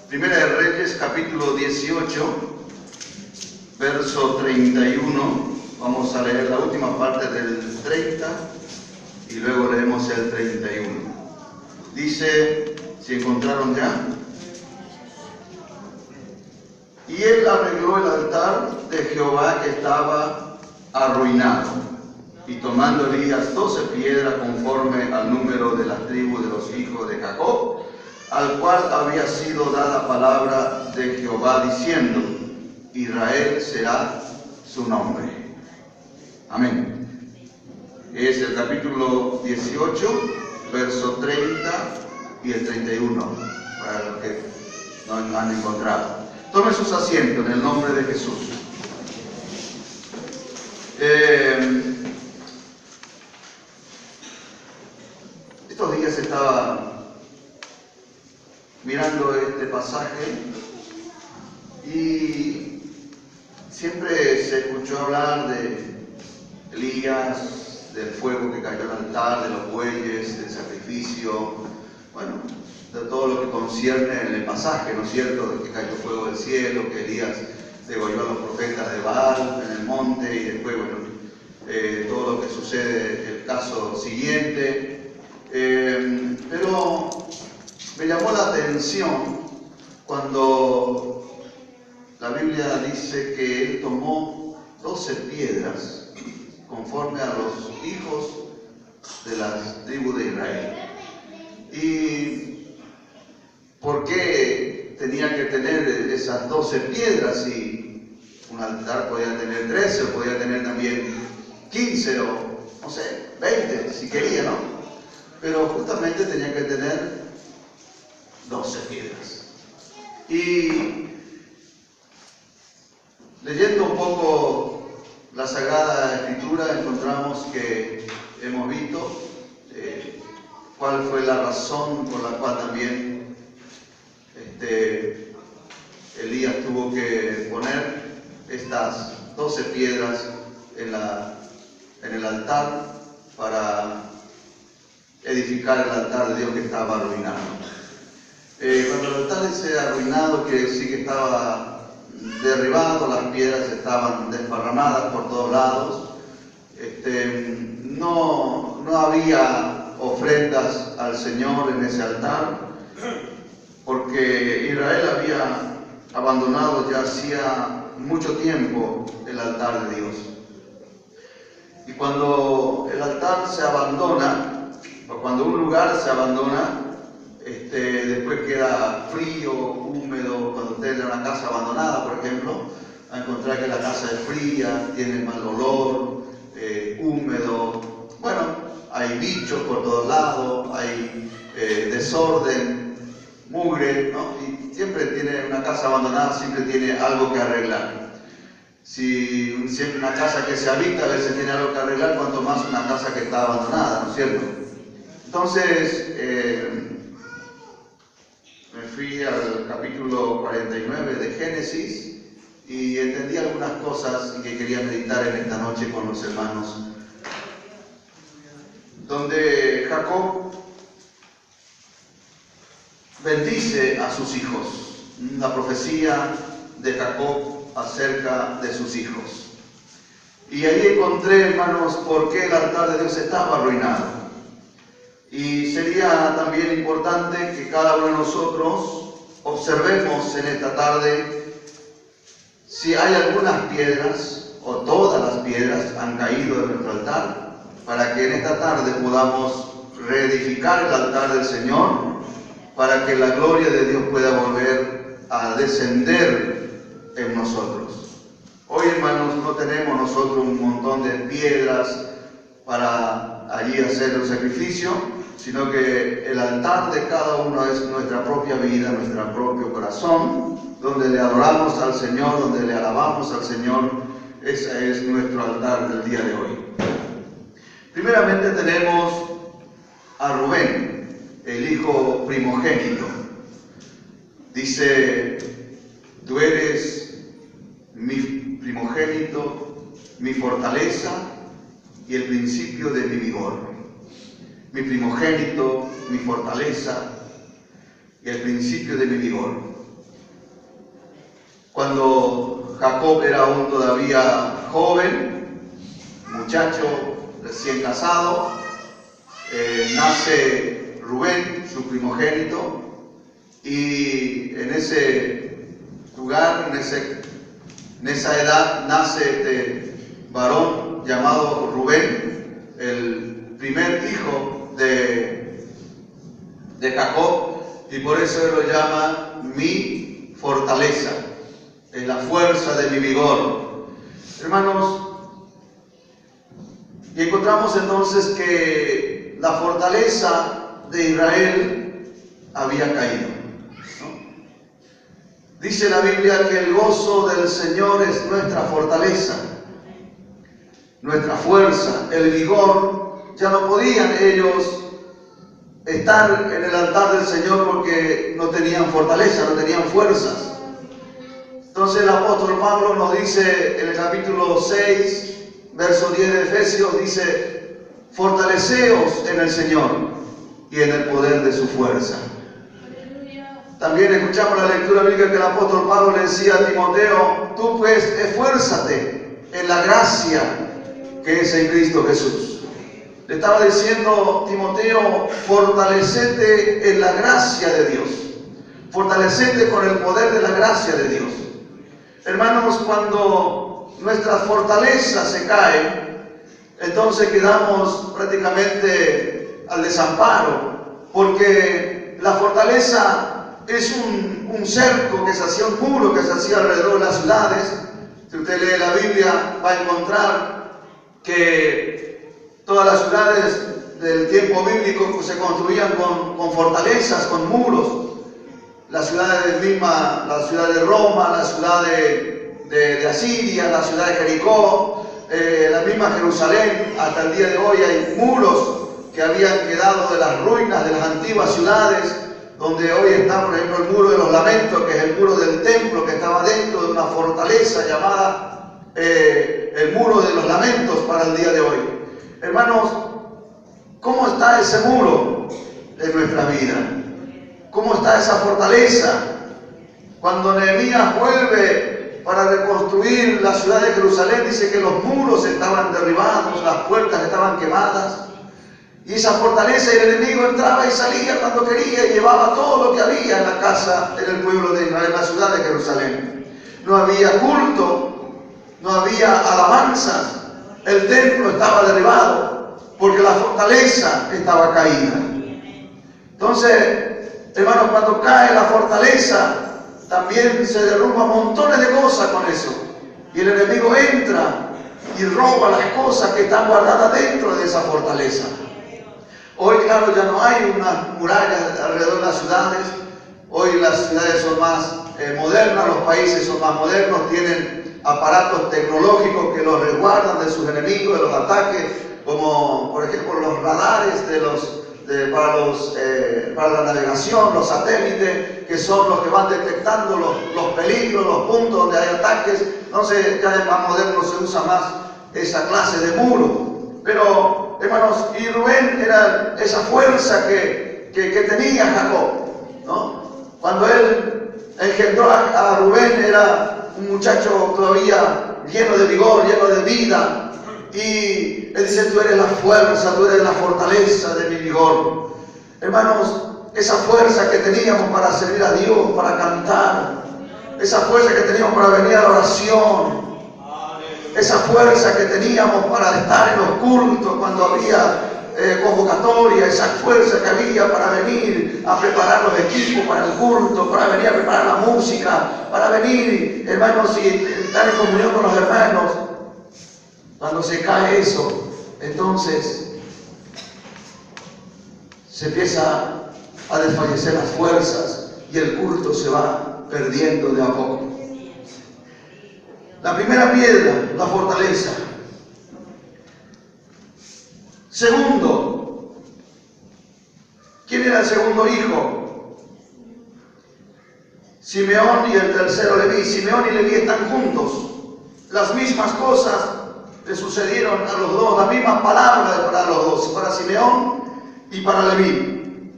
Primera de Reyes, capítulo 18, verso 31. Vamos a leer la última parte del 30 y luego leemos el 31. Dice, ¿si encontraron ya? Y él arregló el altar de Jehová que estaba arruinado, y tomando Elías 12 piedras conforme al número de las tribus de los hijos de Jacob, al cual había sido dada palabra de Jehová diciendo, Israel será su nombre. Amén. Es el capítulo 18, verso 30 y el 31, para los que no han encontrado. Tomen sus asientos en el nombre de Jesús. Estos días estaba mirando este pasaje y siempre se escuchó hablar de Elías, del fuego que cayó al altar, de los bueyes, del sacrificio, bueno, de todo lo que concierne en el pasaje, ¿no es cierto?, de que cayó fuego del cielo, que Elías degolló a los profetas de Baal en el monte y después, bueno, todo lo que sucede, el caso siguiente. Pero me llamó la atención cuando la Biblia dice que él tomó 12 piedras conforme a los hijos de las tribus de Israel. ¿Y por qué tenía que tener esas 12 piedras si un altar podía tener 13 o podía tener también 15 o, no sé, 20 si quería, ¿no? Pero justamente tenía que tener 12 piedras. Y leyendo un poco la Sagrada Escritura encontramos que hemos visto cuál fue la razón por la cual también Elías tuvo que poner estas 12 piedras en el altar para edificar el altar de Dios que estaba arruinado. Cuando el altar dice arruinado, quiere decir que estaba derribado, las piedras estaban desparramadas por todos lados, no había ofrendas al Señor en ese altar, porque Israel había abandonado ya hacía mucho tiempo el altar de Dios. Y cuando el altar se abandona, o cuando un lugar se abandona, después queda frío, húmedo. Cuando usted entra a una casa abandonada, por ejemplo, va a encontrar que la casa es fría, tiene mal olor, húmedo. Bueno, hay bichos por todos lados, hay desorden, mugre, ¿no? Y siempre tiene una casa abandonada, siempre tiene algo que arreglar. Si una casa que se habita a veces tiene algo que arreglar, cuanto más una casa que está abandonada, ¿no es cierto? Entonces, me fui al capítulo 49 de Génesis y entendí algunas cosas que quería meditar en esta noche con los hermanos. Donde Jacob bendice a sus hijos, la profecía de Jacob acerca de sus hijos. Y ahí encontré, hermanos, por qué el altar de Dios estaba arruinado. Y sería también importante que cada uno de nosotros observemos en esta tarde si hay algunas piedras o todas las piedras han caído de nuestro altar, para que en esta tarde podamos reedificar el altar del Señor, para que la gloria de Dios pueda volver a descender en nosotros. Hoy, hermanos, no tenemos nosotros un montón de piedras para allí hacer el sacrificio, sino que el altar de cada uno es nuestra propia vida, nuestro propio corazón, donde le adoramos al Señor, donde le alabamos al Señor. Ese es nuestro altar del día de hoy. Primeramente tenemos a Rubén, el hijo primogénito. Dice, tú eres mi primogénito, mi fortaleza y el principio de mi vigor. Mi primogénito, mi fortaleza y el principio de mi vigor. cuando Jacob era aún todavía joven, muchacho recién casado, nace Rubén, su primogénito, y en ese lugar, en esa edad, nace este varón llamado Rubén, el primer hijo de Jacob, y por eso él lo llama mi fortaleza, es la fuerza de mi vigor. Hermanos, y encontramos entonces que la fortaleza de Israel había caído, ¿no? Dice la Biblia que el gozo del Señor es nuestra fortaleza, nuestra fuerza, el vigor. Ya no podían ellos estar en el altar del Señor porque no tenían fortaleza, no tenían fuerzas. Entonces el apóstol Pablo nos dice en el capítulo 6, verso 10 de Efesios, dice: fortaleceos en el Señor y en el poder de su fuerza. También escuchamos la lectura bíblica que el apóstol Pablo le decía a Timoteo: tú pues esfuérzate en la gracia que es en Cristo Jesús. Le estaba diciendo Timoteo: fortalecete en la gracia de Dios, fortalecete con el poder de la gracia de Dios. Hermanos, cuando nuestras fortalezas se caen, entonces quedamos prácticamente al desamparo, porque la fortaleza es un cerco que se hacía, un muro que se hacía alrededor de las ciudades. Si usted lee la Biblia, va a encontrar que todas las ciudades del tiempo bíblico pues, se construían con fortalezas, con muros. La ciudad de Roma, la ciudad de Asiria, la ciudad de Jericó, la misma Jerusalén. Hasta el día de hoy hay muros que habían quedado de las ruinas de las antiguas ciudades, donde hoy está, por ejemplo, el muro de los lamentos, que es el muro del templo, que estaba dentro de una fortaleza llamada el muro de los lamentos para el día de hoy. Hermanos, ¿cómo está ese muro en nuestra vida? ¿Cómo está esa fortaleza? Cuando Nehemías vuelve para reconstruir la ciudad de Jerusalén, dice que los muros estaban derribados, las puertas estaban quemadas, y esa fortaleza, el enemigo entraba y salía cuando quería y llevaba todo lo que había en la casa, en el pueblo de Israel, en la ciudad de Jerusalén. No había culto, no había alabanzas, el templo estaba derribado porque la fortaleza estaba caída. Entonces, hermanos, cuando cae la fortaleza, también se derrumban montones de cosas con eso. Y el enemigo entra y roba las cosas que están guardadas dentro de esa fortaleza. Hoy, claro, ya no hay unas murallas alrededor de las ciudades. Hoy las ciudades son más modernas, los países son más modernos, tienen aparatos tecnológicos que los resguardan de sus enemigos, de los ataques, como por ejemplo los radares para la navegación, los satélites, que son los que van detectando los peligros, los puntos donde hay ataques. Entonces ya es más moderno, se usa más esa clase de muro. Pero, hermanos, y Rubén era esa fuerza que tenía Jacob, ¿no? Cuando él engendró a Rubén, era un muchacho todavía lleno de vigor, lleno de vida. Y él dice: tú eres la fuerza, tú eres la fortaleza de mi vigor. Hermanos, esa fuerza que teníamos para servir a Dios, para cantar, esa fuerza que teníamos para venir a la oración, esa fuerza que teníamos para estar en los cultos cuando había convocatoria, esa fuerza que había para venir a preparar los equipos para el culto, para venir a preparar la música, para venir, hermanos, y estar en comunión con los hermanos. Cuando se cae eso, entonces se empieza a desfallecer las fuerzas y el culto se va perdiendo de a poco. La primera piedra, la fortaleza. Segundo, ¿quién era el segundo hijo? Simeón, y el tercero Leví. Simeón y Leví están juntos. Las mismas cosas le sucedieron a los dos, las mismas palabras para los dos, para Simeón y para Leví.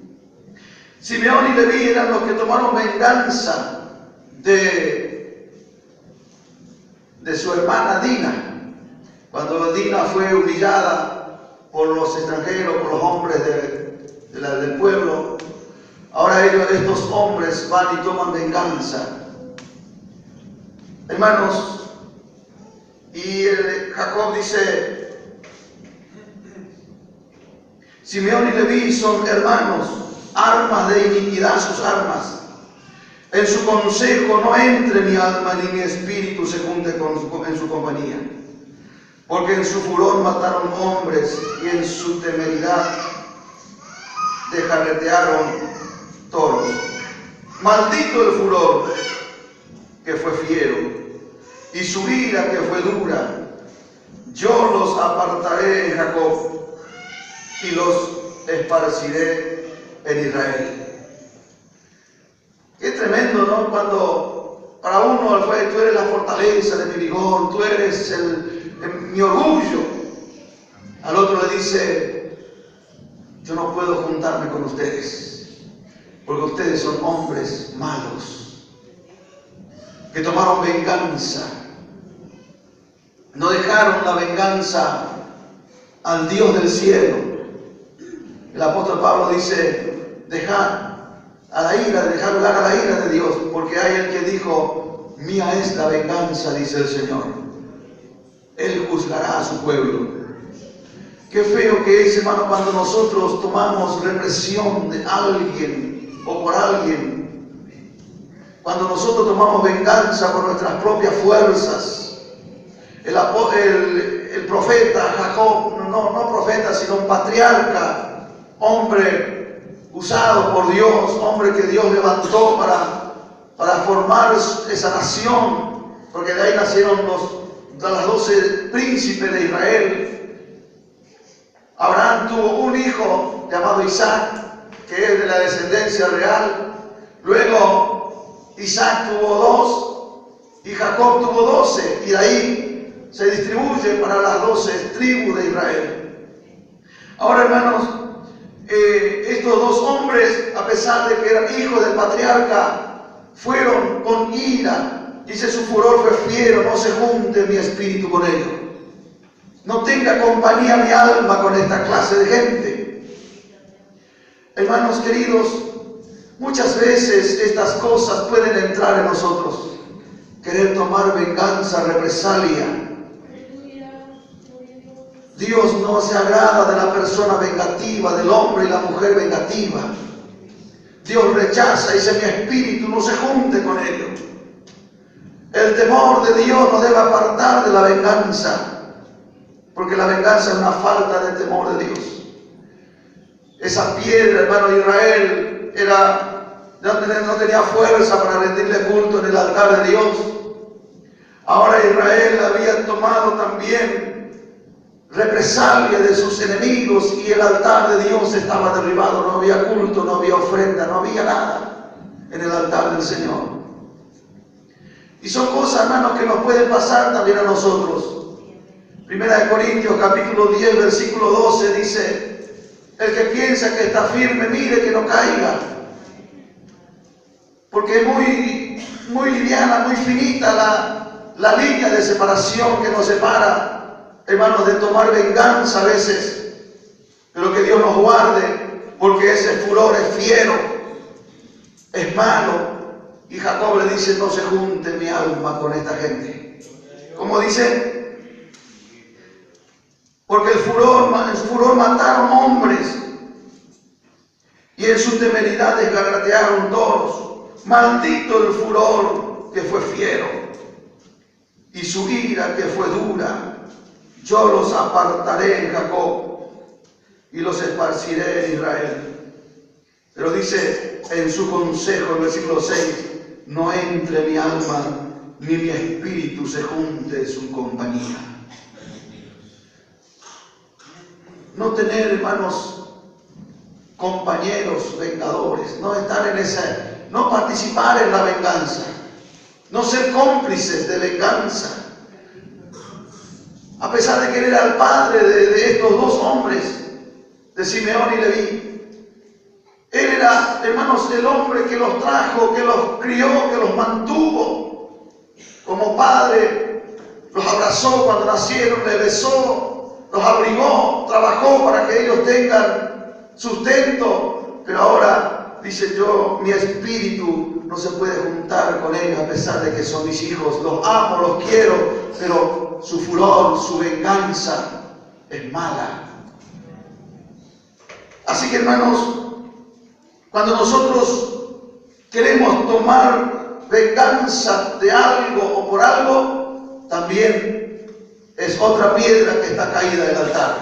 Simeón y Leví eran los que tomaron venganza de de su hermana Dina, cuando Dina fue humillada por los extranjeros, por los hombres del pueblo. Ahora estos hombres van y toman venganza. Hermanos, y Jacob dice, Simeón y Leví son hermanos, armas de iniquidad sus armas. En su consejo no entre mi alma ni mi espíritu se junte en su compañía. Porque en su furor mataron hombres y en su temeridad descarretearon toros. Maldito el furor que fue fiero y su ira que fue dura. Yo los apartaré en Jacob y los esparciré en Israel. Qué tremendo, ¿no? Cuando para uno fue, tú eres la fortaleza de mi vigor, tú eres mi orgullo. Al otro le dice, yo no puedo juntarme con ustedes, porque ustedes son hombres malos, que tomaron venganza, no dejaron la venganza al Dios del cielo. El apóstol Pablo dice, dejar lugar a la ira de Dios, porque hay el que dijo, mía es la venganza, dice el Señor. Él juzgará a su pueblo. Qué feo que es, hermano, cuando nosotros tomamos represión de alguien o por alguien, cuando nosotros tomamos venganza por nuestras propias fuerzas. El profeta Jacob, no profeta, sino un patriarca, hombre usado por Dios, hombre que Dios levantó para formar esa nación, porque de ahí nacieron los 12 príncipes de Israel. Abraham tuvo un hijo llamado Isaac, que es de la descendencia real. Luego Isaac tuvo 2 y Jacob tuvo 12, y de ahí se distribuye para las 12 tribus de Israel. Ahora, hermanos, estos 2 hombres, a pesar de que eran hijos del patriarca, fueron con ira. Dice, su furor fue fiero, no se junte mi espíritu con ellos. No tenga compañía mi alma con esta clase de gente. Hermanos queridos, muchas veces estas cosas pueden entrar en nosotros. Querer tomar venganza, represalia. Dios no se agrada de la persona vengativa, del hombre y la mujer vengativa. Dios rechaza y dice, mi espíritu no se junte con ellos. El temor de Dios nos debe apartar de la venganza, porque la venganza es una falta de temor de Dios. Esa piedra, hermano, Israel no tenía fuerza para rendirle culto en el altar de Dios. Ahora Israel había tomado también represalia de sus enemigos y el altar de Dios estaba derribado. No había culto, no había ofrenda, no había nada en el altar del Señor. Y son cosas, hermanos, que nos pueden pasar también a nosotros. Primera de Corintios capítulo 10 versículo 12 dice, el que piensa que está firme, mire que no caiga, porque es muy liviana, muy finita la línea de separación que nos separa, hermanos, de tomar venganza a veces. Pero que Dios nos guarde, porque ese furor es fiero, es malo. Y Jacob le dice, no se junte mi alma con esta gente. ¿Cómo dice? Porque en su furor mataron hombres y en su temeridad desgarratearon toros. Maldito el furor que fue fiero y su ira que fue dura. Yo los apartaré en Jacob y los esparciré en Israel. Pero dice en su consejo, en el versículo 6, no entre mi alma ni mi espíritu se junte en su compañía. No tener, hermanos, compañeros vengadores, no estar en no participar en la venganza, no ser cómplices de venganza. A pesar de que él era el padre de estos 2 hombres, de Simeón y Leví, él era, hermanos, el hombre que los trajo, que los crió, que los mantuvo como padre. los abrazó cuando nacieron, les besó, los abrigó, trabajó para que ellos tengan sustento, pero ahora dice yo, mi espíritu no se puede juntar con ellos a pesar de que son mis hijos, los amo, los quiero, pero su furor, su venganza es mala. Así que hermanos, cuando nosotros queremos tomar venganza de algo o por algo, también es otra piedra que está caída del altar.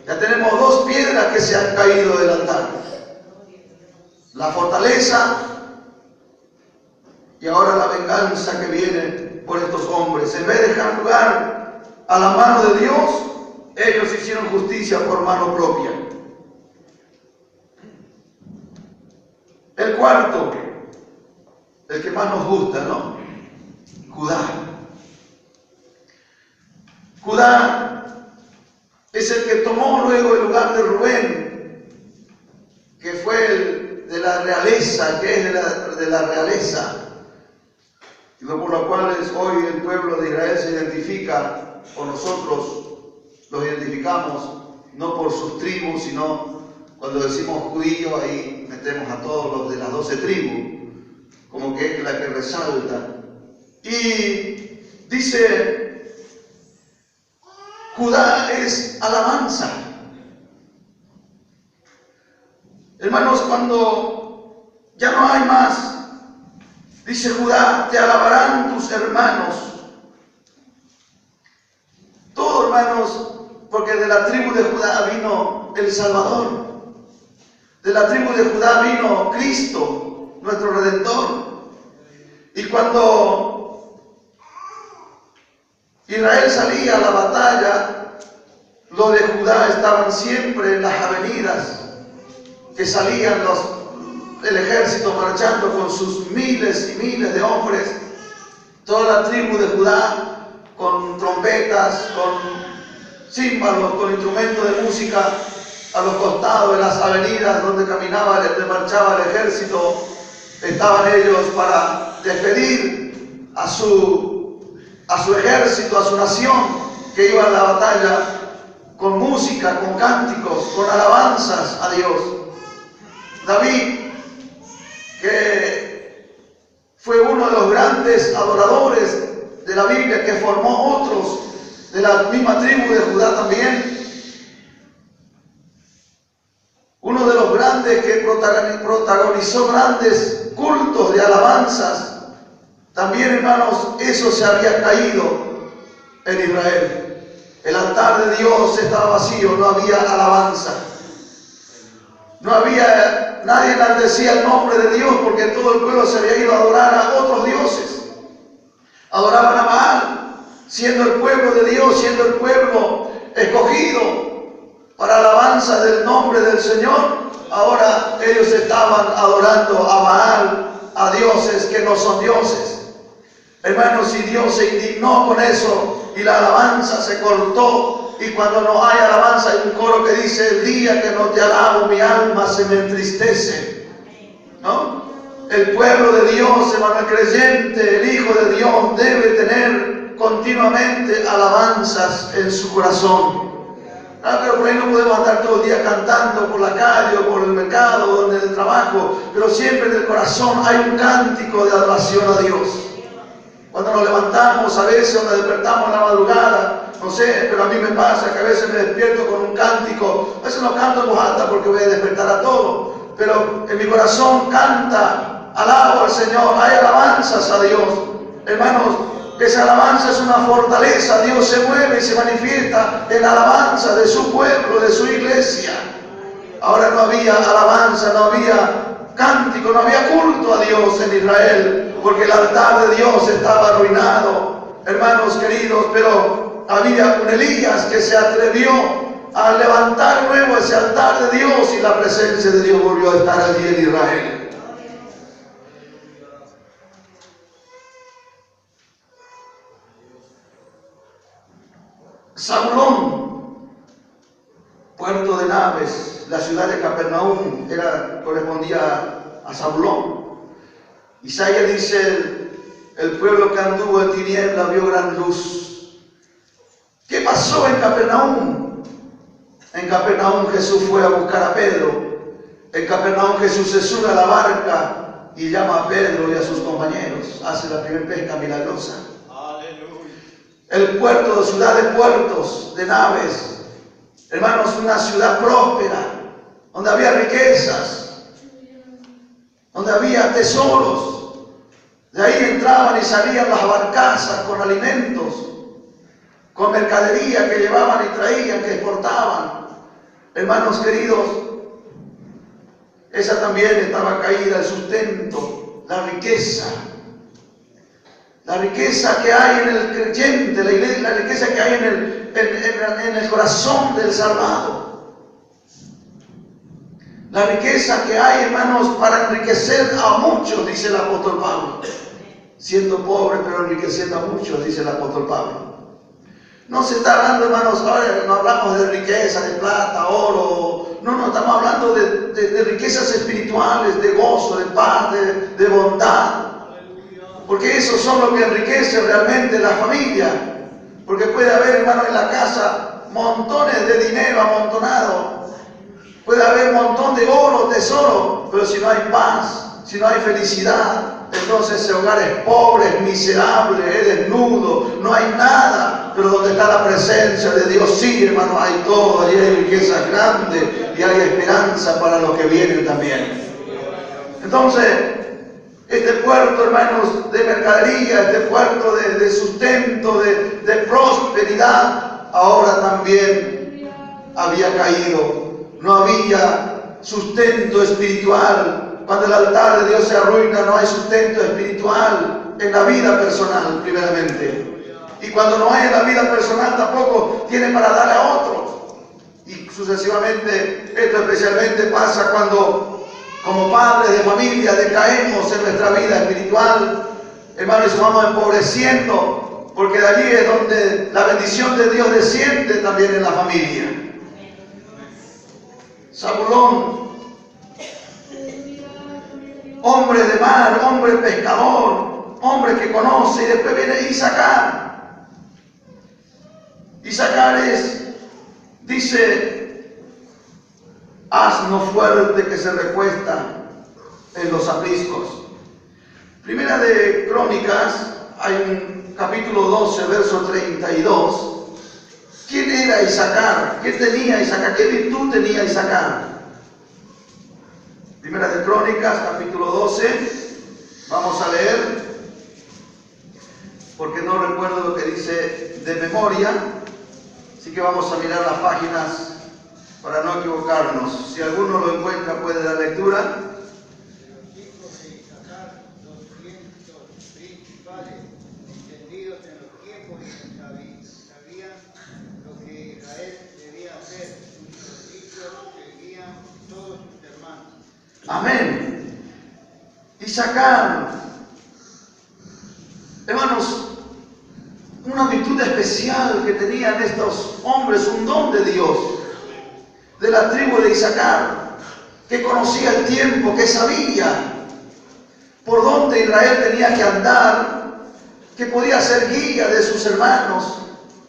Ya tenemos dos piedras que se han caído del altar. La fortaleza y ahora la venganza que viene por estos hombres. En vez de dejar lugar a la mano de Dios, ellos hicieron justicia por mano propia. El cuarto, el que más nos gusta, ¿no? Judá. Judá es el que tomó luego el lugar de Rubén, que fue el de la realeza, que es de la realeza, y por lo cual hoy el pueblo de Israel se identifica, o nosotros los identificamos, no por sus tribus, sino cuando decimos judío, ahí metemos a todos los de las 12 tribus, como que es la que resalta. Y dice, Judá es alabanza. Hermanos, cuando ya no hay más, dice Judá, te alabarán tus hermanos. Todos, hermanos, porque de la tribu de Judá vino el Salvador. De la tribu de Judá vino Cristo, nuestro Redentor. Y cuando Israel salía a la batalla, los de Judá estaban siempre en las avenidas, que salían el ejército marchando con sus miles y miles de hombres. Toda la tribu de Judá con trompetas, con címbalos, con instrumentos de música, a los costados de las avenidas donde marchaba el ejército, estaban ellos para despedir a su ejército, a su nación que iba a la batalla, con música, con cánticos, con alabanzas a Dios. David, que fue uno de los grandes adoradores de la Biblia, que formó otros de la misma tribu de Judá también, uno de los grandes que protagonizó grandes cultos de alabanzas, también, hermanos, eso se había caído en Israel. El altar de Dios estaba vacío, no había alabanza. No había, nadie enaltecía el nombre de Dios porque todo el pueblo se había ido a adorar a otros dioses. Adoraban a Baal, siendo el pueblo de Dios, siendo el pueblo escogido para alabanza del nombre del Señor. Ahora ellos estaban adorando a Baal, a dioses que no son dioses. Hermanos, y Dios se indignó con eso y la alabanza se cortó. Y cuando no hay alabanza, hay un coro que dice: el día que no te alabo, mi alma se me entristece. ¿No? El pueblo de Dios, hermano, el creyente, el Hijo de Dios, debe tener continuamente alabanzas en su corazón. Pero por ahí no podemos andar todo el día cantando por la calle o por el mercado o en el trabajo, pero siempre en el corazón hay un cántico de adoración a Dios. Cuando nos levantamos, a veces o nos despertamos en la madrugada, no sé, pero a mí me pasa que a veces me despierto con un cántico. A veces no canto en voz alta porque voy a despertar a todos, pero en mi corazón canta, alabo al Señor, hay alabanzas a Dios. Hermanos, esa alabanza es una fortaleza. Dios se mueve y se manifiesta en la alabanza de su pueblo, de su iglesia. Ahora no había alabanza, no había cántico, no había culto a Dios en Israel, porque el altar de Dios estaba arruinado, hermanos queridos. Pero había un Elías que se atrevió a levantar nuevo ese altar de Dios, y la presencia de Dios volvió a estar allí en Israel. Zabulón, puerto de naves, la ciudad de Capernaum correspondía a Zabulón. Isaías dice: el pueblo que anduvo en tinieblas vio gran luz. ¿Qué pasó en Capernaum? En Capernaum Jesús fue a buscar a Pedro. En Capernaum Jesús se sube a la barca y llama a Pedro y a sus compañeros. Hace la primera pesca milagrosa. Aleluya. El puerto, ciudad de puertos, de naves. Hermanos, una ciudad próspera, donde había riquezas, donde había tesoros. De ahí entraban y salían las barcazas con alimentos, con mercadería que llevaban y traían, que exportaban. Hermanos queridos, esa también estaba caída, el sustento, la riqueza. La riqueza que hay en el creyente, la riqueza que hay en el corazón del salvado. La riqueza que hay, hermanos, para enriquecer a muchos, dice el apóstol Pablo. Siendo pobre, pero enriqueciendo a muchos, dice el apóstol Pablo. No se está hablando, hermanos, ahora no hablamos de riqueza, de plata, oro. No, estamos hablando de riquezas espirituales, de gozo, de paz, de bondad. Porque eso son lo que enriquece realmente la familia. Porque puede haber, hermanos, en la casa montones de dinero amontonado. Puede haber un montón de oro, tesoro, pero si no hay paz, si no hay felicidad, entonces ese hogar es pobre, es miserable, es desnudo, no hay nada. Pero donde está la presencia de Dios, sí, hermano, hay todo, allí hay riqueza grande y hay esperanza para los que vienen también. Entonces, este puerto, hermanos, de mercadería, este puerto de sustento, de prosperidad, ahora también había caído. No había sustento espiritual. Cuando el altar de Dios se arruina, no hay sustento espiritual en la vida personal, primeramente. Y cuando no hay en la vida personal, tampoco tiene para darle a otro. Y sucesivamente, esto especialmente pasa cuando, como padres de familia, decaemos en nuestra vida espiritual. Hermanos, y nos vamos empobreciendo, porque de allí es donde la bendición de Dios desciende también en la familia. Zabulón, hombre de mar, hombre pescador, hombre que conoce, y después viene Isaacar. Isaacar dice, asno fuerte que se recuesta en los apriscos. Primera de Crónicas, hay un capítulo 12, verso 32. ¿Quién era Isaacar? ¿Qué tenía Isaacar? ¿Qué virtud tenía Isaacar? Primera de Crónicas, capítulo 12. Vamos a leer, porque no recuerdo lo que dice de memoria. Así que vamos a mirar las páginas para no equivocarnos. Si alguno lo encuentra, puede dar lectura. Amén. Isaacar, hermanos, una virtud especial que tenían estos hombres, un don de Dios, de la tribu de Isaacar, que conocía el tiempo, que sabía por dónde Israel tenía que andar, que podía ser guía de sus hermanos,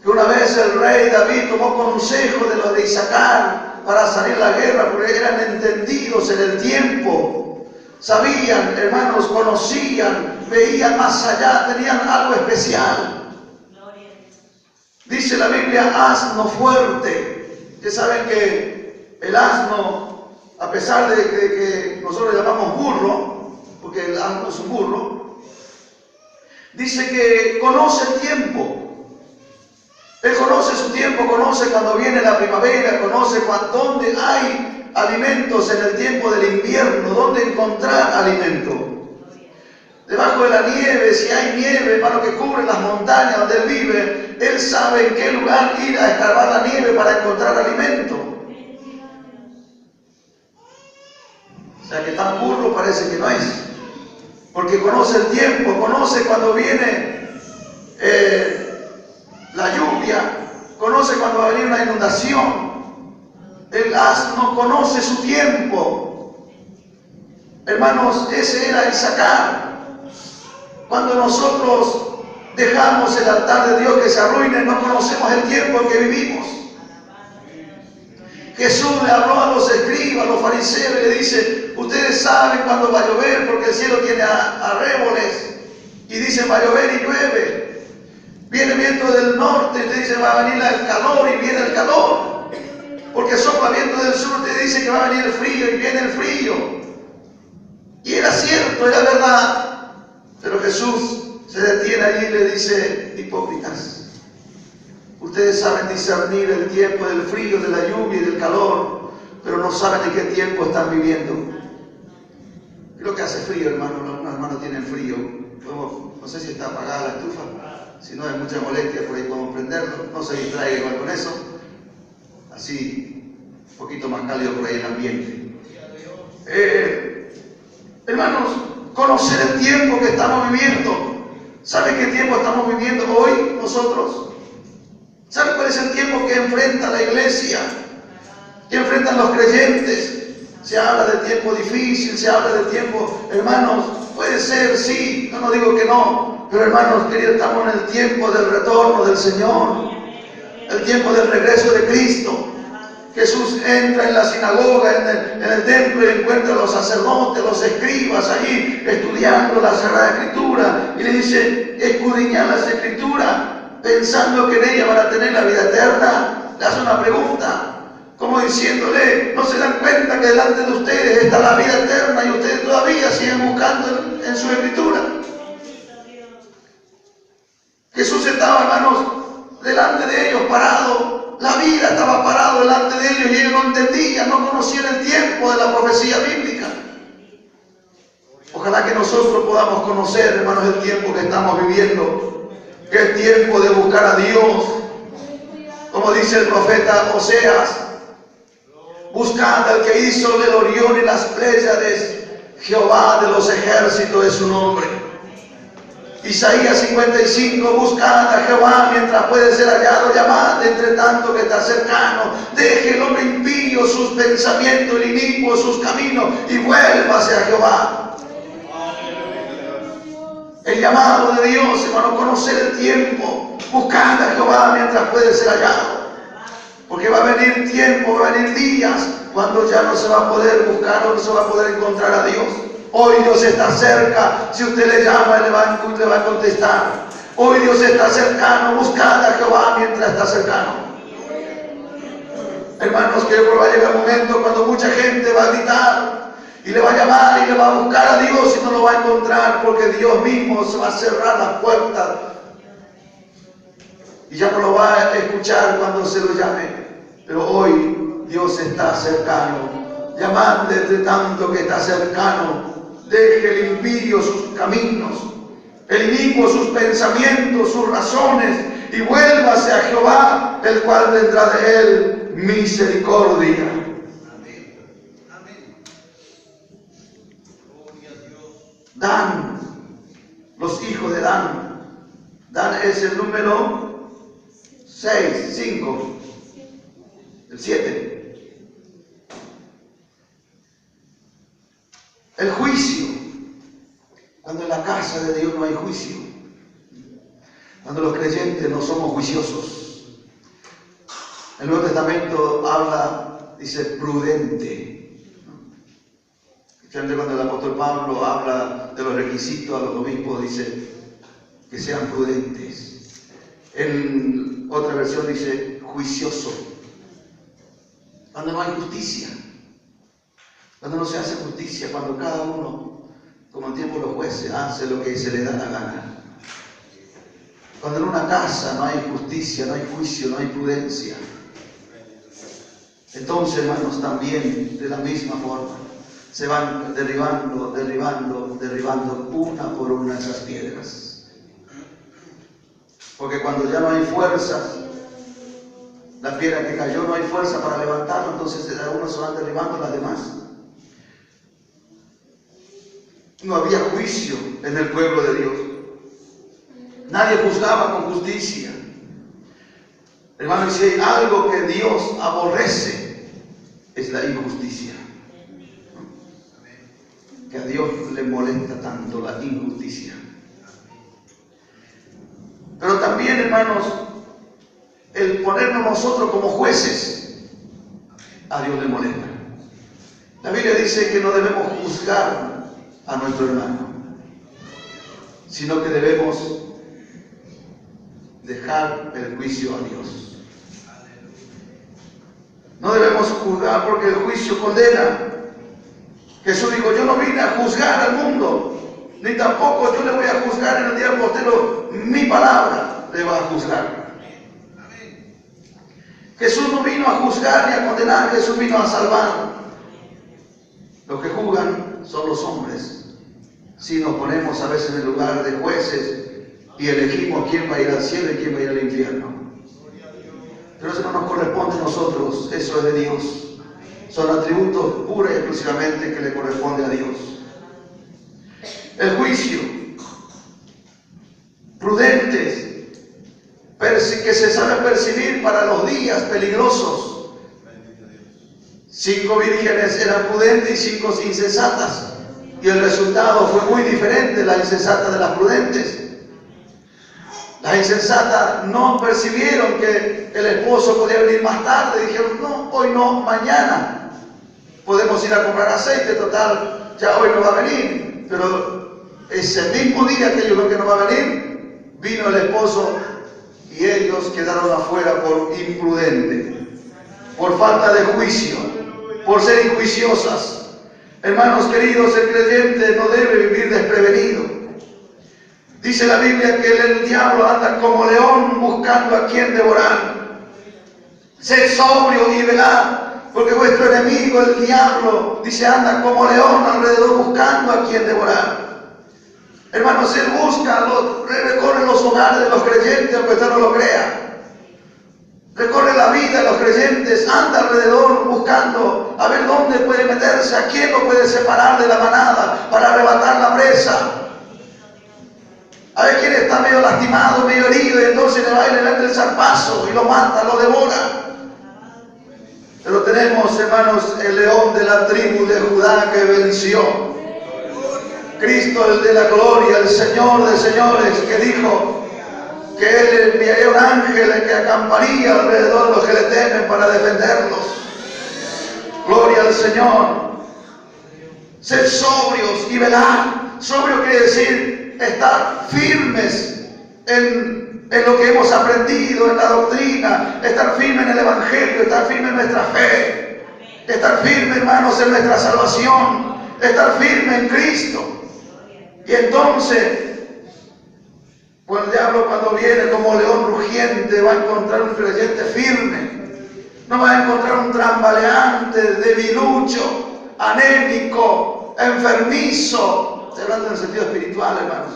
que una vez el rey David tomó consejo de los de Isaacar para salir a la guerra, porque eran entendidos en el tiempo, sabían, hermanos, conocían, veían más allá, tenían algo especial. Dice la Biblia, asno fuerte. Que saben que el asno, a pesar de que nosotros le llamamos burro, porque el asno es un burro, dice que conoce el tiempo. Él conoce su tiempo, conoce cuando viene la primavera, conoce dónde hay alimentos en el tiempo del invierno, dónde encontrar alimento. Debajo de la nieve, si hay nieve, hermano, que cubre las montañas donde él vive, él sabe en qué lugar ir a escarbar la nieve para encontrar alimento. O sea que tan burro parece que no es, porque conoce el tiempo, conoce cuando viene la lluvia, conoce cuando va a venir una inundación. El asno conoce su tiempo. Hermanos, ese era Isaacar. Cuando nosotros dejamos el altar de Dios que se arruine, no conocemos el tiempo en que vivimos. Jesús le habló a los escribas, a los fariseos, y le dice: ustedes saben cuándo va a llover, porque el cielo tiene arréboles, y dicen va a llover y llueve. Viene viento del norte, y te dice va a venir el calor, y viene el calor. Porque sopla viento del sur, te dice que va a venir el frío, y viene el frío. Y era cierto, era verdad. Pero Jesús se detiene allí y le dice: hipócritas, ustedes saben discernir el tiempo del frío, de la lluvia y del calor, pero no saben en qué tiempo están viviendo. Creo que hace frío, hermano. Algunos hermanos tienen frío. No sé si está apagada la estufa. Si no hay mucha molestia, por ahí podemos prenderlo. No se distraiga igual con eso. Así, un poquito más cálido por ahí el ambiente. Hermanos, conocer el tiempo que estamos viviendo. ¿Sabe qué tiempo estamos viviendo hoy nosotros? ¿Sabe cuál es el tiempo que enfrenta la iglesia? Que enfrentan los creyentes. Se habla de tiempo difícil, se habla de tiempo, hermanos, puede ser, sí, no digo que no, pero hermanos queridos, estamos en el tiempo del retorno del Señor, el tiempo del regreso de Cristo. Jesús entra en la sinagoga, en el templo, y encuentra a los sacerdotes, los escribas allí estudiando la Sagrada Escritura, y le dice: escudriñad las Escrituras, pensando que en ella van a tener la vida eterna. Le hace una pregunta, como diciéndole: ¿no se dan cuenta que delante de ustedes está la vida eterna y ustedes todavía siguen buscando en su Escritura? Jesús estaba, hermanos, delante de ellos parado. La vida estaba parado delante de ellos y ellos no entendían, no conocían el tiempo de la profecía bíblica. Ojalá que nosotros podamos conocer, hermanos, el tiempo que estamos viviendo, que es tiempo de buscar a Dios. Como dice el profeta Oseas: buscad al que hizo el Orión y las Pléyades, Jehová de los ejércitos es su nombre. Isaías 55: buscad a Jehová mientras puede ser hallado, llamad entre tanto que está cercano. Deje el hombre impío sus pensamientos, el inicuo sus caminos, y vuélvase a Jehová. El llamado de Dios, hermano, conocer el tiempo. Buscad a Jehová mientras puede ser hallado. Porque va a venir tiempo, va a venir días cuando ya no se va a poder buscar o no se va a poder encontrar a Dios. Hoy Dios está cerca. Si usted le llama, Él le va a contestar. Hoy Dios está cercano. Buscad a Jehová mientras está cercano. Hermanos, que va a llegar un momento cuando mucha gente va a gritar y le va a llamar y le va a buscar a Dios y no lo va a encontrar, porque Dios mismo se va a cerrar las puertas y ya no lo va a escuchar cuando se lo llame. Pero hoy Dios está cercano. Llamadle de tanto que está cercano. Deje el impío sus caminos, el inicuo sus pensamientos, sus razones, y vuélvase a Jehová, el cual tendrá de él misericordia. Amén. Amén. Dan, los hijos de Dan. Dan es el número 6, 5, el 7. El juicio. Cuando en la casa de Dios no hay juicio. Cuando los creyentes no somos juiciosos. El Nuevo Testamento habla, dice, prudente. Cuando el apóstol Pablo habla de los requisitos a los obispos, dice que sean prudentes. En otra versión dice juicioso. Cuando no hay justicia. Cuando no se hace justicia, cuando cada uno, como en tiempo los jueces, hace lo que se le da la gana. Cuando en una casa no hay justicia, no hay juicio, no hay prudencia. Entonces, hermanos, también de la misma forma se van derribando una por una esas piedras. Porque cuando ya no hay fuerza, la piedra que cayó no hay fuerza para levantarlo, entonces de uno se van derribando las demás. No había juicio en el pueblo de Dios. Nadie juzgaba con justicia. Hermano, y si hay algo que Dios aborrece, es la injusticia. Que a Dios le molesta tanto la injusticia. también, hermanos, el ponernos nosotros como jueces, a Dios le molesta. La Biblia dice que no debemos juzgar a nuestro hermano, sino que debemos dejar el juicio a Dios. No debemos juzgar porque el juicio condena. Jesús dijo, yo no vine a juzgar al mundo, ni tampoco yo le voy a juzgar en el día postero, mi palabra le va a juzgar. Jesús no vino a juzgar ni a condenar, Jesús vino a salvar. Los que juzgan son los hombres. Si nos ponemos a veces en el lugar de jueces y elegimos quién va a ir al cielo y quién va a ir al infierno. Pero eso no nos corresponde a nosotros, eso es de Dios. Son atributos pura y exclusivamente que le corresponde a Dios. El juicio, prudentes, que se sabe percibir para los días peligrosos. 5 vírgenes eran prudentes y 5 insensatas. Y el resultado fue muy diferente, la insensata de las prudentes. Las insensatas no percibieron que el esposo podía venir más tarde. Dijeron, no, hoy no, mañana. Podemos ir a comprar aceite, total, ya hoy no va a venir. Pero ese mismo día que ellos ven que no va a venir, vino el esposo y ellos quedaron afuera por imprudentes, por falta de juicio, por ser injuiciosas. Hermanos queridos, el creyente no debe vivir desprevenido. Dice la Biblia que el diablo anda como león buscando a quien devorar. Sed sobrio y velad, porque vuestro enemigo, el diablo, dice, anda como león alrededor buscando a quien devorar. Hermanos, él busca, recorre los hogares de los creyentes, aunque usted no lo crea. Recorre la vida de los creyentes, anda alrededor buscando a ver dónde puede meterse, a quién lo puede separar de la manada para arrebatar la presa. A ver quién está medio lastimado, medio herido, y entonces le va y le mete el zarpazo y lo mata, lo devora. Pero tenemos, hermanos, el león de la tribu de Judá que venció. Cristo, el de la gloria, el Señor de señores, que dijo que Él enviaría un ángel que acamparía alrededor de los que le temen para defenderlos. Gloria al Señor. Sed sobrios y velad. Sobrio quiere decir estar firmes en lo que hemos aprendido, en la doctrina, estar firme en el Evangelio, estar firme en nuestra fe, estar firme, hermanos, en nuestra salvación, estar firme en Cristo. Y entonces, pues el diablo cuando viene como león rugiente va a encontrar un creyente firme, no va a encontrar un tambaleante, debilucho, anémico, enfermizo. Estoy hablando en el sentido espiritual, hermanos.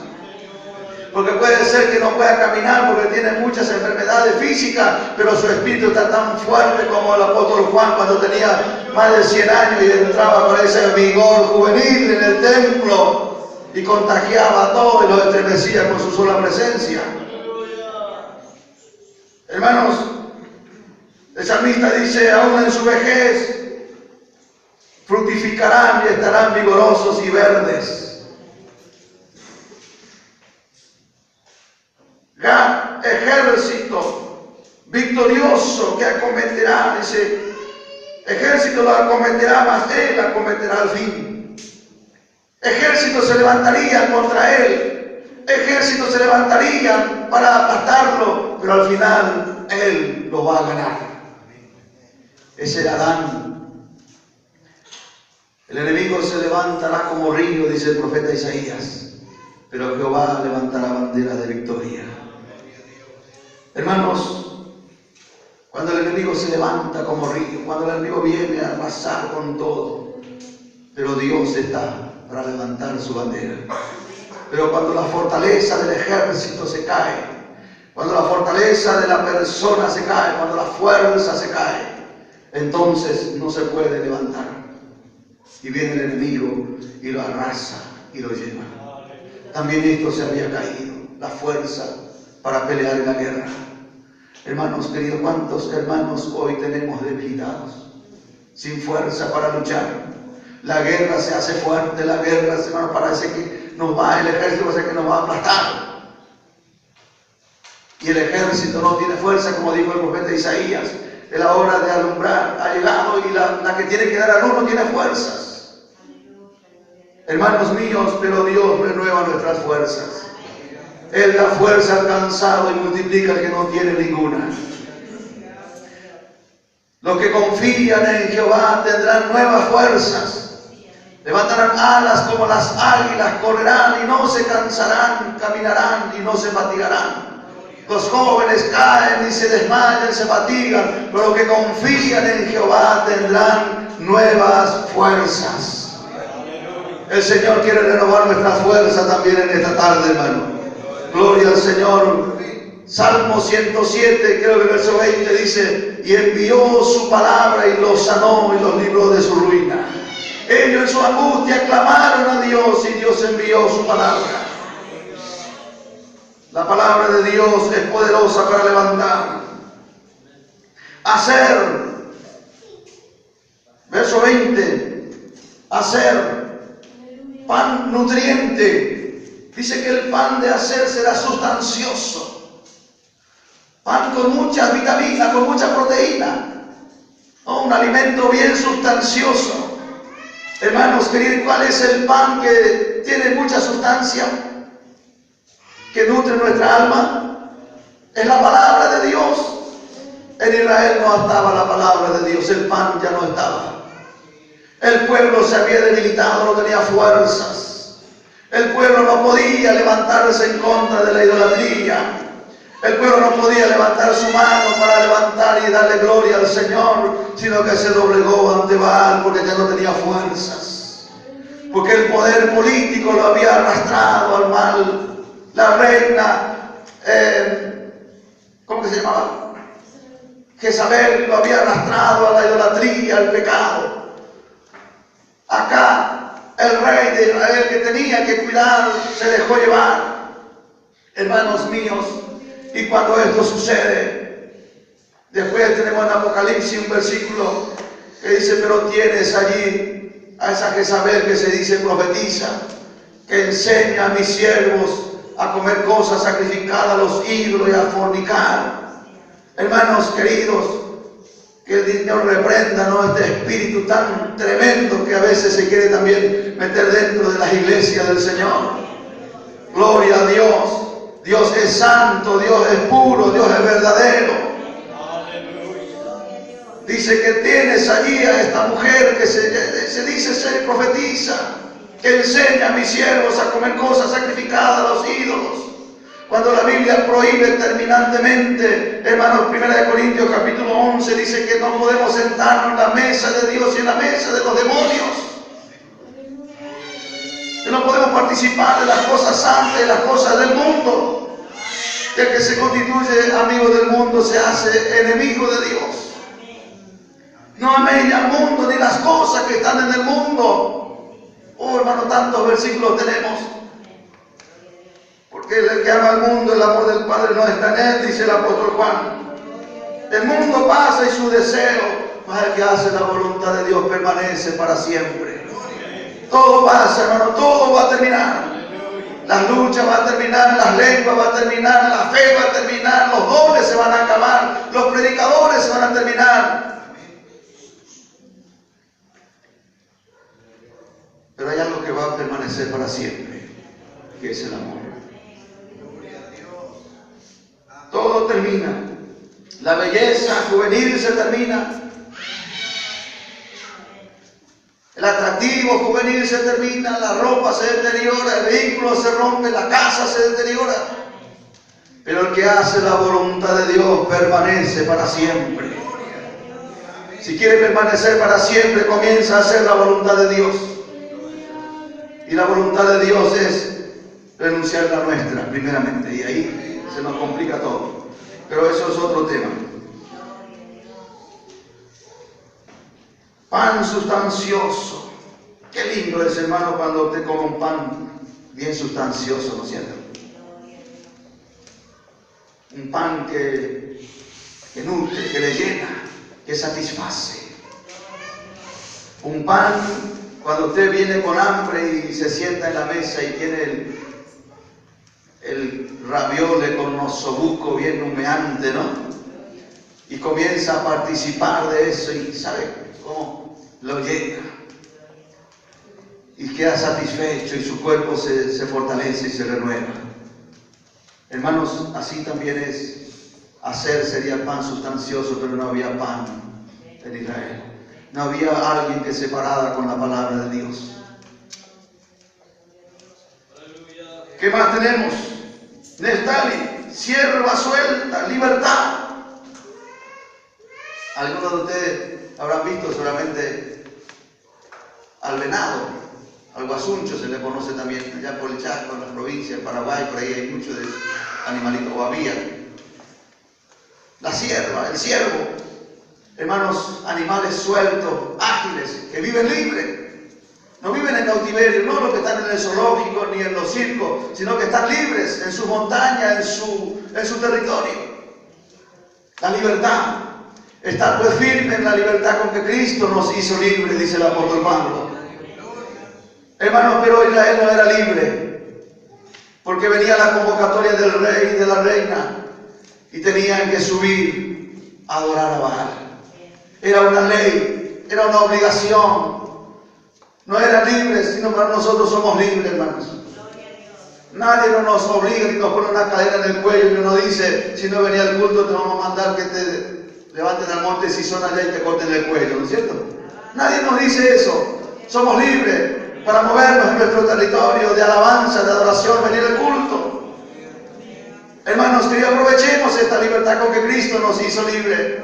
Porque puede ser que no pueda caminar porque tiene muchas enfermedades físicas, pero su espíritu está tan fuerte como el apóstol Juan cuando tenía más de 100 años y entraba con ese vigor juvenil en el templo y contagiaba a todos y los estremecía con su sola presencia. Hermanos, el salmista dice, aún en su vejez fructificarán y estarán vigorosos y verdes. Ejército victorioso que acometerá, dice, ejército lo acometerá, mas él acometerá al fin. Ejército se levantaría contra él, ejército se levantaría para aplastarlo, pero al final él lo va a ganar. Ese era Adán. El enemigo se levantará como río, dice el profeta Isaías, pero Jehová levantará bandera de victoria. Hermanos, cuando el enemigo se levanta como río, cuando el enemigo viene a arrasar con todo, pero Dios está para levantar su bandera. Pero cuando la fortaleza del ejército se cae, cuando la fortaleza de la persona se cae, cuando la fuerza se cae, entonces no se puede levantar. Y viene el enemigo y lo arrasa y lo lleva. También esto se había caído, la fuerza para pelear en la guerra. Hermanos queridos, ¿cuántos hermanos hoy tenemos debilitados? Sin fuerza para luchar. La guerra se hace fuerte, la guerra, hermanos, parece que nos va, el ejército parece que nos va a aplastar. y el ejército no tiene fuerza, como dijo el profeta Isaías. Es la hora de alumbrar, ha llegado, y la que tiene que dar a luz no tiene fuerzas. Hermanos míos, pero Dios renueva nuestras fuerzas. Él da fuerza al cansado y multiplica al que no tiene ninguna. Los que confían en Jehová tendrán nuevas fuerzas. Levantarán alas como las águilas, correrán y no se cansarán, caminarán y no se fatigarán. Los jóvenes caen y se desmayan, se fatigan, pero los que confían en Jehová tendrán nuevas fuerzas. El Señor quiere renovar nuestra fuerza también en esta tarde, hermano. Gloria al Señor. Salmo 107, creo que verso 20 dice: y envió su palabra y los sanó y los libró de su ruina. Ellos en su angustia clamaron a Dios y Dios envió su palabra. La palabra de Dios es poderosa para levantar. Hacer, verso 20, hacer pan nutriente. Dice que el pan de hacer será sustancioso. Pan con muchas vitaminas, con mucha proteína. Un alimento bien sustancioso. Hermanos queridos, ¿cuál es el pan que tiene mucha sustancia, que nutre nuestra alma? Es la palabra de Dios. En Israel no estaba la palabra de Dios, el pan ya no estaba. El pueblo se había debilitado, no tenía fuerzas. El pueblo no podía levantarse en contra de la idolatría. El pueblo no podía levantar su mano para levantar y darle gloria al Señor, sino que se doblegó ante Baal porque ya no tenía fuerzas. Porque el poder político lo había arrastrado al mal. La reina, ¿cómo que se llamaba? Jezabel lo había arrastrado a la idolatría, al pecado. Acá el rey de Israel, que tenía que cuidar, se dejó llevar. Hermanos míos, y cuando esto sucede, después tenemos en Apocalipsis un versículo que dice: pero tienes allí a esa Jezabel que se dice profetiza, que enseña a mis siervos a comer cosas sacrificadas a los ídolos y a fornicar. Hermanos queridos, que el Señor reprenda, ¿no?, este espíritu tan tremendo que a veces se quiere también meter dentro de las iglesias del Señor. Gloria a Dios. Dios es santo, Dios es puro, Dios es verdadero. Dice que tienes allí a esta mujer que se dice ser profetiza, que enseña a mis siervos a comer cosas sacrificadas a los ídolos. Cuando la Biblia prohíbe terminantemente, hermanos, 1 Corintios capítulo 11 dice que no podemos sentarnos en la mesa de Dios y en la mesa de los demonios. Que no podemos participar de las cosas santas y las cosas del mundo. Y el que se constituye amigo del mundo se hace enemigo de Dios. No améis al mundo ni las cosas que están en el mundo. Oh, hermano, tantos versículos tenemos. Porque el que ama al mundo, el amor del Padre no está en él, dice el apóstol Juan. El mundo pasa y su deseo, mas el que hace la voluntad de Dios permanece para siempre. Todo pasa, hermano, todo va a terminar. Las luchas van a terminar, las lenguas van a terminar, la fe va a terminar, los dones se van a acabar, los predicadores se van a terminar. Pero hay algo que va a permanecer para siempre, que es el amor. Todo termina. La belleza juvenil se termina. El atractivo juvenil se termina, la ropa se deteriora, el vehículo se rompe, la casa se deteriora. Pero el que hace la voluntad de Dios permanece para siempre. Si quiere permanecer para siempre, comienza a hacer la voluntad de Dios. Y la voluntad de Dios es renunciar a la nuestra, primeramente. Y ahí se nos complica todo. Pero eso es otro tema. Pan sustancioso. Qué lindo es, hermano, cuando usted come un pan bien sustancioso, ¿no es cierto? Un pan que nutre, que le llena, que satisface. Un pan, cuando usted viene con hambre y se sienta en la mesa y tiene el raviole con osobuco bien humeante, ¿no? Y comienza a participar de eso y ¿sabe cómo? Lo llena. Y queda satisfecho y su cuerpo se fortalece y se renueva. Hermanos, así también es. Hacer sería pan sustancioso, pero no había pan en Israel. No había alguien que se parara con la palabra de Dios. ¿Qué más tenemos? Neftali, sierva suelta, libertad. Algunos de ustedes habrán visto seguramente al venado, al guasuncho se le conoce también, allá por el Chaco, en la provincia, en Paraguay, por ahí hay muchos de esos animalitos, o había. La sierva, el ciervo, hermanos, animales sueltos, ágiles, que viven libres. No viven en cautiverio, no los que están en el zoológico ni en los circos, sino que están libres en su montaña, en su territorio. La libertad. Estar pues firme en la libertad con que Cristo nos hizo libres, dice el apóstol Pablo. Hermanos, pero Israel no era libre, porque venía la convocatoria del rey y de la reina, y tenían que subir a adorar a Baal. Era una ley, era una obligación. No eran libres, sino para nosotros somos libres, hermanos. Nadie no nos obliga ni nos pone una cadena en el cuello y nos dice, si no venía al culto te vamos a mandar que te levanten al monte si son allá y te corten el cuello, ¿no es cierto? Nadie nos dice eso. Somos libres para movernos en nuestro territorio de alabanza, de adoración, venir al culto. Hermanos, que aprovechemos esta libertad con que Cristo nos hizo libres.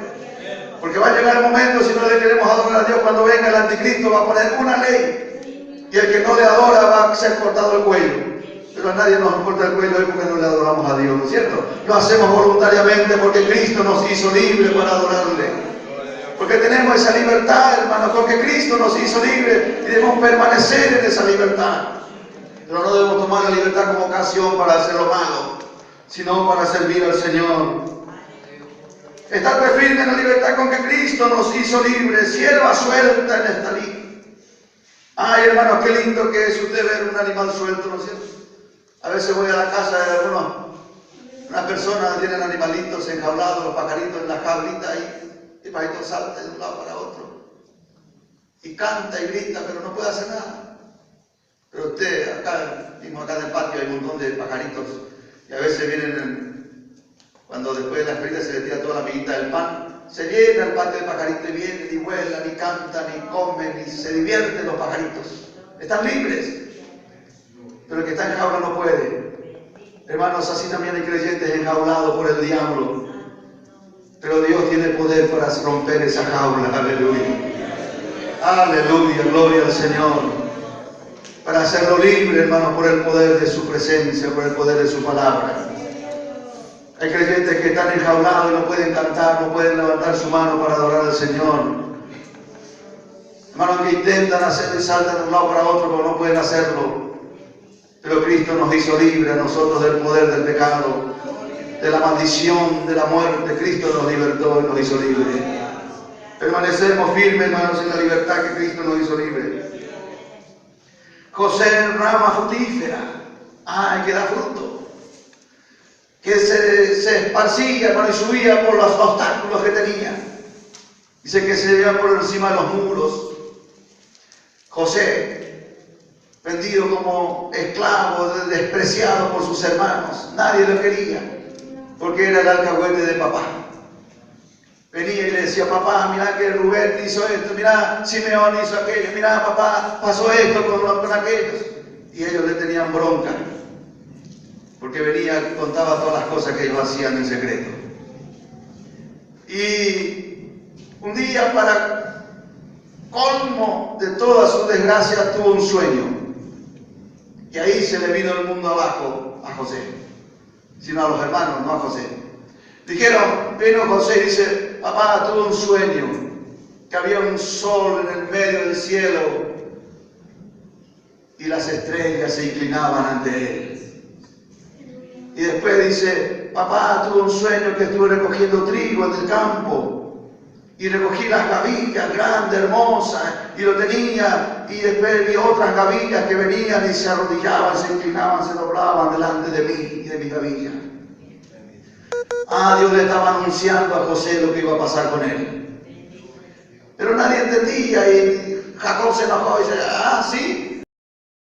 Porque va a llegar el momento, si no le queremos adorar a Dios, cuando venga el anticristo va a poner una ley. Y el que no le adora va a ser cortado el cuello. Pero a nadie nos corta el cuello hoy porque no le adoramos a Dios, ¿no es cierto? Lo hacemos voluntariamente porque Cristo nos hizo libres para adorarle. Porque tenemos esa libertad, hermanos, porque Cristo nos hizo libres y debemos permanecer en esa libertad. Pero no debemos tomar la libertad como ocasión para hacer lo malo, sino para servir al Señor. Estar pues firme en la libertad con que Cristo nos hizo libres, sierva suelta en esta ley. Ay, hermanos, qué lindo que es usted ver un animal suelto, ¿no es cierto? A veces voy a la casa de una persona, tienen animalitos enjaulados, los pajaritos en la jaulita ahí, y el pajarito salta de un lado para otro, y canta y grita, pero no puede hacer nada. Pero usted, mismo acá en el patio hay un montón de pajaritos, y a veces vienen cuando después de la feria se le tira toda la amiguita del pan, se llena el patio de pajaritos y vienen y vuelan y cantan y comen y se divierten los pajaritos. Están libres. Pero el que está en jaula no puede. Hermanos, así también hay creyentes enjaulados por el diablo. Pero Dios tiene poder para romper esa jaula. Aleluya. Aleluya, gloria al Señor. Para hacerlo libre, hermanos, por el poder de su presencia, por el poder de su palabra. Hay creyentes que están enjaulados y no pueden cantar, no pueden levantar su mano para adorar al Señor. Hermanos, que intentan hacerlo y saltan de un lado para otro, pero no pueden hacerlo. Pero Cristo nos hizo libres a nosotros del poder del pecado, de la maldición, de la muerte. Cristo nos libertó y nos hizo libres. Permanecemos firmes, hermanos, en la libertad que Cristo nos hizo libres. José, rama fructífera, que da fruto. Que se esparcía, hermano, y subía por los obstáculos que tenía. Dice que se iba por encima de los muros. José, vendido como esclavo, despreciado por sus hermanos. Nadie lo quería, porque era el alcahuete de papá. Venía y le decía, papá, mira que Rubén hizo esto, mira, Simeón hizo aquello, mira, papá, pasó esto con aquellos. Y ellos le tenían bronca. Porque venía, contaba todas las cosas que ellos hacían en secreto. Y un día, para colmo de toda su desgracia, tuvo un sueño. Y ahí se le vino el mundo abajo a José. Sino a los hermanos, no a José. Dijeron, vino José y dice, papá, tuve un sueño, que había un sol en el medio del cielo y las estrellas se inclinaban ante él. Y después dice, papá, tuve un sueño que estuve recogiendo trigo en el campo Y recogí las gavillas grandes, hermosas, y lo tenía, y después vi otras gavillas que venían y se arrodillaban, se inclinaban, se doblaban delante de mí y de mi gavilla. Dios le estaba anunciando a José lo que iba a pasar con él. Pero nadie entendía y Jacob se enojó y dice, sí,